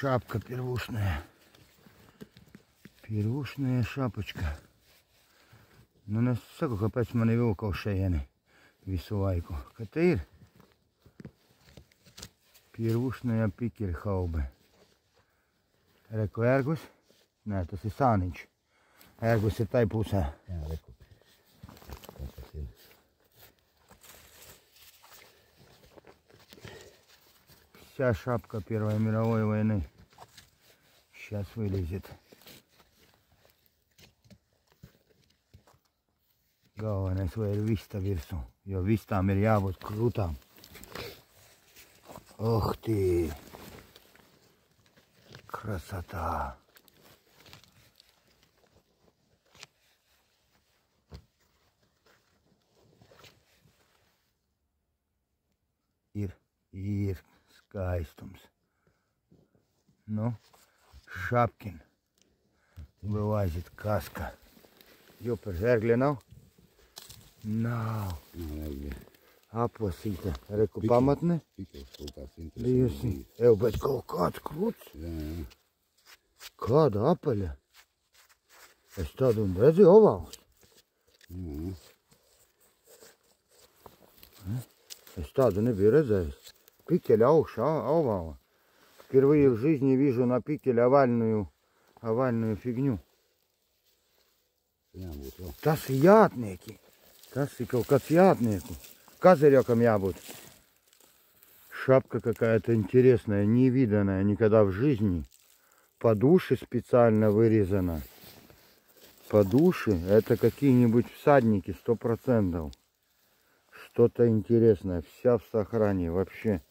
Шапка первушная. Первушная шапочка. Nu es saku, kāpēc mani vilka uz šeieni visu laiku. Ka te ir Первушная pikerhaube. Reku ērgus. Nē, tas ir sāniņš. Ērgus ir tai pusē. Jā, reku. Вся шапка Первой мировой войны сейчас вылезет. Galvenais, vai ir vista virsū, jo vistām ir jābūt krūtām. Oh, tī! Krasotā! Ir skaistums. Nu, Šapkin. Вылазит каска. Ёпер, зергļa nav? Nav. Aplasīta. Reku pamatne. Bijusi. Ev, bet kaut kāds kruts. Kāda apaļa? Es tādu redzu ovāls. Es tādu nebiju redzējis. Пикель аукша, овала. Впервые в жизни вижу на пикеле овальную фигню. Tas ir jātnieki. Tas ir kaut kāds jātnieku. Козырёком jābūt. Шапка какая-то интересная, невиданная никогда в жизни. Подуши специально вырезана. Подуши это какие-нибудь всадники 100%. Что-то интересное. Вся в сохране вообще.